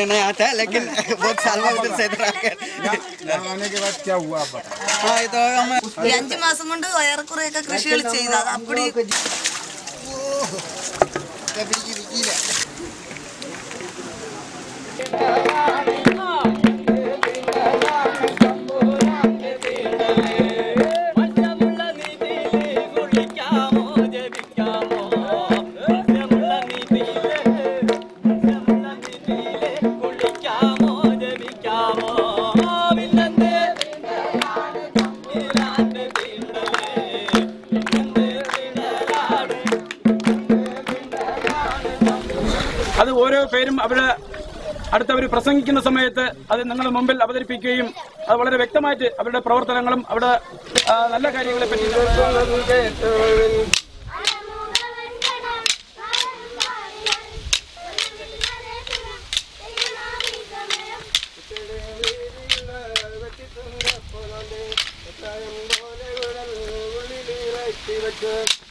नहीं आता है लेकिन बहुत साल में उधर से इधर आकर आने के बाद क्या हुआ आप बता। हाँ ये तो हम 5 മാസം കൊണ്ട് ഏറെക്കുറെയൊക്കെ കൃഷികൾ ചെയ്തു അത് അപ്പടി അത് ഓരോ പേരും അവര് അടുത്തവർ പ്രസംഗിക്കുന്ന സമയത്ത് അത് നിങ്ങളുടെ മുമ്പിൽ അവതരിപ്പിക്കുകയും അത് വളരെ വ്യക്തമായിട്ട് അവരുടെ പ്രവർത്തനങ്ങളും അവിടെ നല്ല കാര്യങ്ങളെ പറ്റി Let's